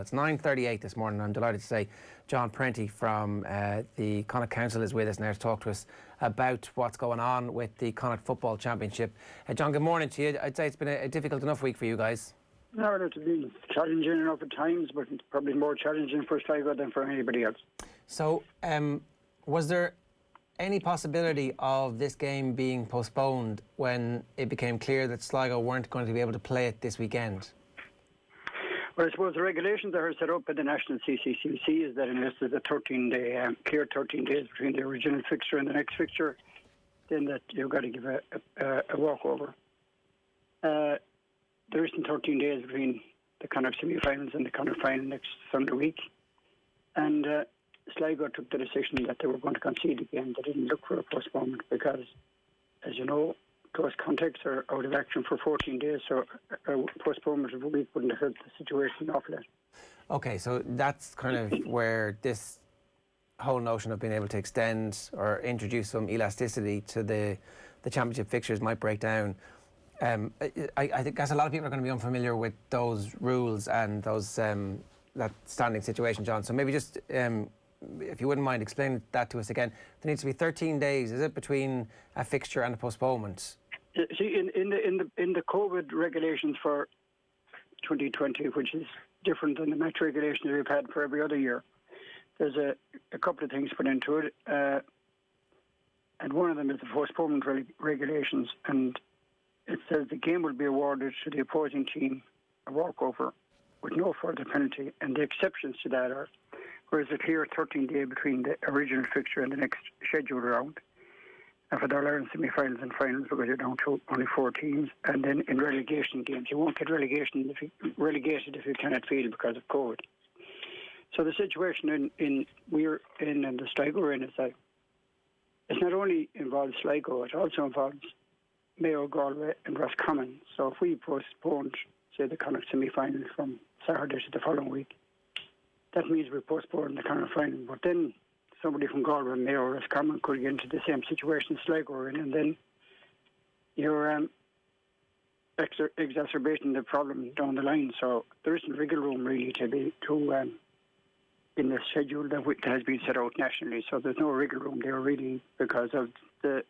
It's 9:38 this morning. I'm delighted to say John Prenty from the Connacht Council is with us now to talk to us about what's going on with the Connacht Football Championship. John, good morning to you. I'd say it's been a difficult enough week for you guys. No, it's been challenging enough at times, but it's probably more challenging for Sligo than for anybody else. So, was there any possibility of this game being postponed when it became clear that Sligo weren't going to be able to play it this weekend? Well, I suppose the regulations that are set up by the National CCCC is that unless there's a 13-day, clear 13 days between the original fixture and the next fixture, then that you've got to give a walkover. There isn't 13 days between the Connacht semi-finals and the Connacht final next Sunday week. And Sligo took the decision that they were going to concede again. They didn't look for a postponement because, as you know, close contacts are out of action for 14 days, so a postponement of a week wouldn't have hurt the situation an awful lot. Okay, so that's kind of where this whole notion of being able to extend or introduce some elasticity to the championship fixtures might break down. I think a lot of people are going to be unfamiliar with those rules and those that standing situation, John. So maybe just, if you wouldn't mind explaining that to us again. There needs to be 13 days, is it, between a fixture and a postponement? See, in the COVID regulations for 2020, which is different than the match regulations we've had for every other year, there's a couple of things put into it, and one of them is the postponement regulations, and it says the game will be awarded to the opposing team a walkover with no further penalty, and the exceptions to that are where there's a clear 13-day between the original fixture and the next scheduled round, and for the All-Ireland semi-finals and finals, because you're down to only 4 teams, and then in relegation games, you won't get relegated if you cannot field because of COVID. So the situation we're in and the Sligo we're in is that it not only involves Sligo, it also involves Mayo, Galway and Roscommon. So if we postponed, say, the Connacht semi-final from Saturday to the following week, that means we postpone the Connacht final. But then somebody from Galway, Mayo or Roscommon could get into the same situation Sligo are in, and then you're exacerbating the problem down the line. So there isn't wiggle room really to in the schedule that has been set out nationally. So there's no wiggle room there really because of the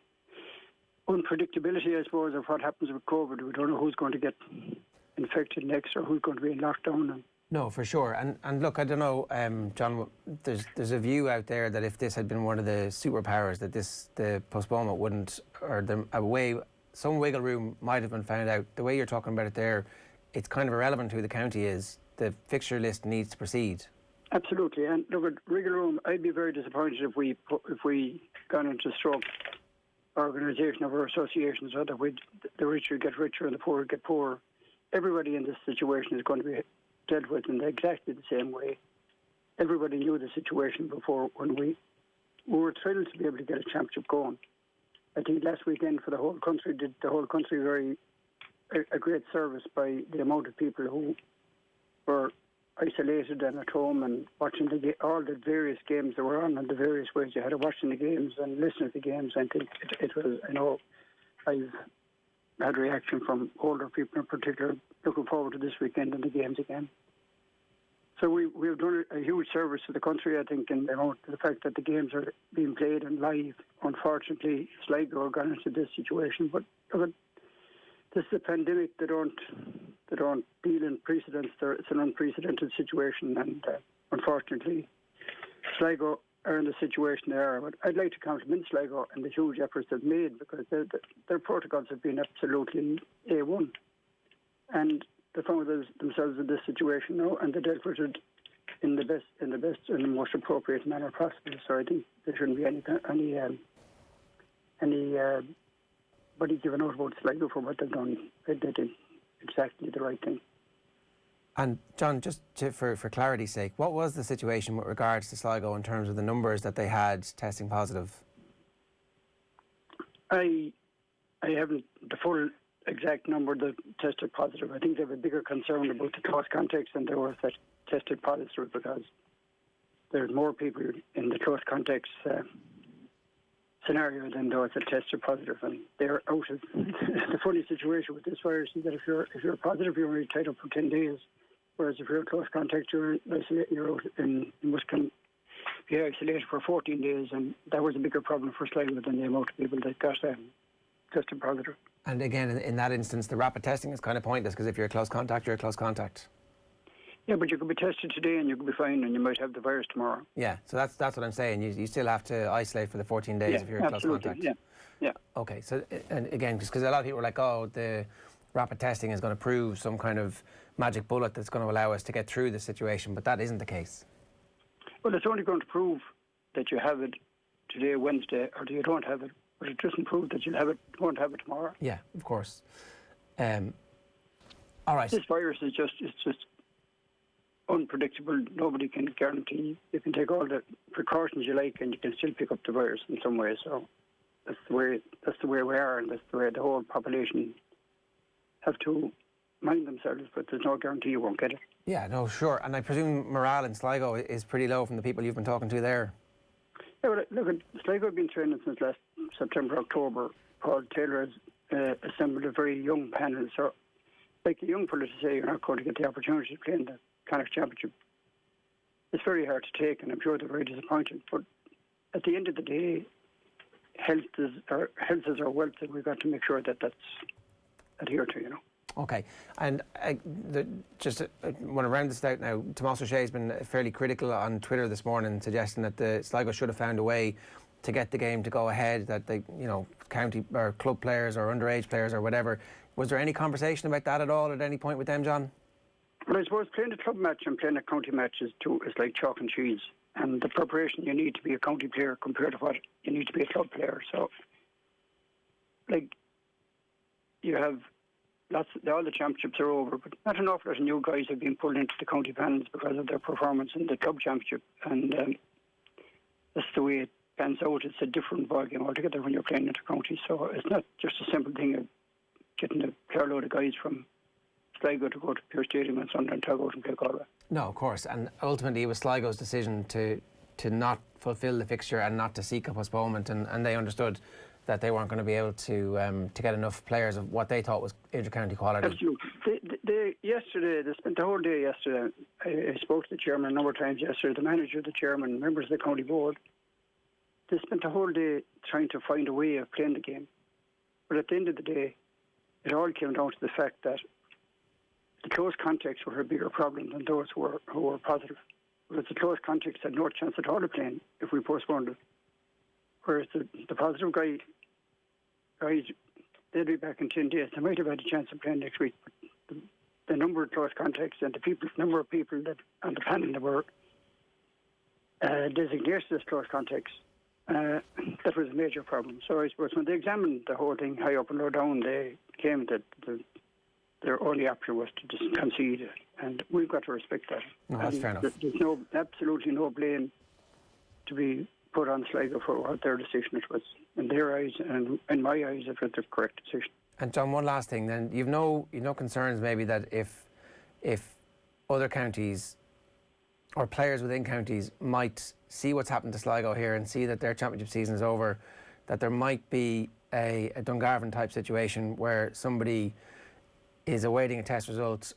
unpredictability, I suppose, of what happens with COVID. We don't know who's going to get infected next or who's going to be in lockdown. No, for sure. And look, I don't know, John, there's a view out there that if this had been one of the superpowers, that the postponement wouldn't, or some wiggle room might have been found out. The way you're talking about it there, it's kind of irrelevant who the county is. The fixture list needs to proceed. Absolutely. And look, at wiggle room, I'd be very disappointed if we got into stroke organisation of our associations, so that the rich would get richer and the poor would get poorer. Everybody in this situation is going to be dealt with in exactly the same way. Everybody knew the situation before when we were thrilled to be able to get a championship going. I think last weekend for the whole country did a great service by the amount of people who were isolated and at home and watching all the various games that were on and the various ways you had of watching the games and listening to the games. I think it was, I know I've had reaction from older people in particular looking forward to this weekend and the games again. So we've done a huge service to the country, I think, in the fact that the games are being played and live. Unfortunately, Sligo got into this situation, but this is a pandemic. They don't deal in precedents. It's an unprecedented situation, and unfortunately, Sligo are in the situation they are. But I'd like to compliment Sligo and the huge efforts they've made, because their protocols have been absolutely A1, and they found themselves in this situation now, and they dealt with it in the best and the most appropriate manner possible. So I think there shouldn't be anybody giving out about Sligo for what they've done. They did exactly the right thing. And John, just for clarity's sake, what was the situation with regards to Sligo in terms of the numbers that they had testing positive? I haven't the full exact number that tested positive. I think they have a bigger concern about the close contacts than there was that tested positive, because there's more people in the close contacts scenario than those that tested positive, and they're out of the funny situation with this virus is that if you're positive, you're only tied up for 10 days, whereas if you're a close contact, you're out and you must be isolated for 14 days, and that was a bigger problem for Sligo than the amount of people that got tested positive. And again, in that instance, the rapid testing is kind of pointless, because if you're a close contact, you're a close contact. Yeah, but you could be tested today and you could be fine, and you might have the virus tomorrow. Yeah, so that's what I'm saying. You still have to isolate for the 14 days if you're a close contact. Yeah. Okay, so and again, just because a lot of people are like, oh, the rapid testing is going to prove some kind of magic bullet that's going to allow us to get through the situation, but that isn't the case. Well, it's only going to prove that you have it today, Wednesday, or that you don't have it, but it doesn't prove that you'll have it, won't have it tomorrow. Yeah, of course. All right. This virus is just unpredictable. Nobody can guarantee. You can take all the precautions you like, and you can still pick up the virus in some way. So that's the way we are, and that's the way the whole population have to mind themselves. But there's no guarantee you won't get it. Yeah, no, sure. And I presume morale in Sligo is pretty low from the people you've been talking to there. Yeah, well, look, Sligo have been training since last September, October. Paul Taylor has assembled a very young panel. So, like a young fellow to say you're not going to get the opportunity to play in the Connacht Championship, it's very hard to take, and I'm sure they're very disappointed. But at the end of the day, health is our wealth, and we've got to make sure that that's adhered to, you know. Okay, and I want to round this out now. Tomás O'Shea has been fairly critical on Twitter this morning, suggesting that the Sligo should have found a way to get the game to go ahead, that they, county or club players or underage players or whatever. Was there any conversation about that at all at any point with them, John? Well, I suppose playing a club match and playing a county match is like chalk and cheese. And the preparation you need to be a county player compared to what you need to be a club player. So, like, you have all the championships are over, but not an awful lot of new guys have been pulled into the county panels because of their performance in the club championship. And that's the way it pans out. It's a different ballgame altogether when you're playing into county. So it's not just a simple thing of getting a carload of guys from Sligo to go to Pure Stadium on Sunday and go out and play Galway. No, of course. And ultimately it was Sligo's decision to not fulfil the fixture and not to seek a postponement, and they understood that they weren't going to be able to get enough players of what they thought was inter-county quality. Absolutely. They spent the whole day yesterday. I spoke to the chairman a number of times yesterday, the manager, the chairman, members of the county board. They spent the whole day trying to find a way of playing the game. But at the end of the day, it all came down to the fact that the close contacts were a bigger problem than those who were positive. Whereas the close contacts had no chance at all of playing if we postponed it. Whereas the positive guys, they'll be back in 10 days. They might have had a chance of playing next week, but the number of close contacts and the number of people that on the panel that were designated as close contacts, that was a major problem. So I suppose when they examined the whole thing high up and low down, they came that their only option was to just concede, and we've got to respect that. No, that's fair enough. There's absolutely no blame to be put on Sligo for what their decision it was. In their eyes and in my eyes, it was the correct decision. And John, one last thing then. You've no concerns maybe that if other counties or players within counties might see what's happened to Sligo here and see that their championship season is over, that there might be a Dungarvan type situation where somebody is awaiting a test result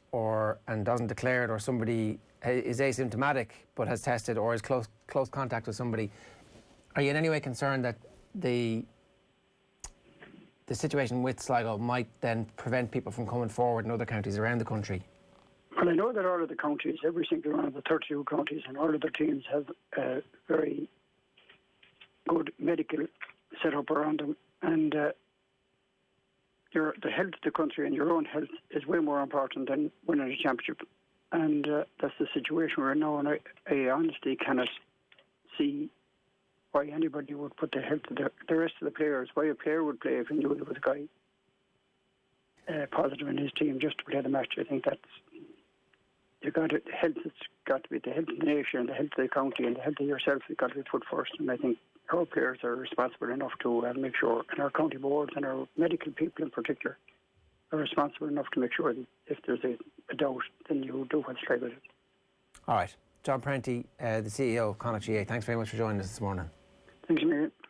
and doesn't declare it, or somebody is asymptomatic but has tested or is close contact with somebody. Are you in any way concerned that the situation with Sligo might then prevent people from coming forward in other counties around the country? Well, I know that all of the counties, every single one of the 32 counties and all of their teams have a very good medical setup around them, and the health of the country and your own health is way more important than winning a championship. And that's the situation we're in now, and I honestly cannot see why anybody would put the health of the rest of the players, why a player would play if he knew there was a guy positive in his team just to play the match. I think health has got to be the health of the nation, the health of the county, and the health of yourself has got to be put first. And I think our players are responsible enough to make sure, and our county boards and our medical people in particular are responsible enough to make sure that if there's a doubt, then you do what's right with it. All right. John Prenty, the CEO of Connacht GAA, thanks very much for joining us this morning. Thanks a million.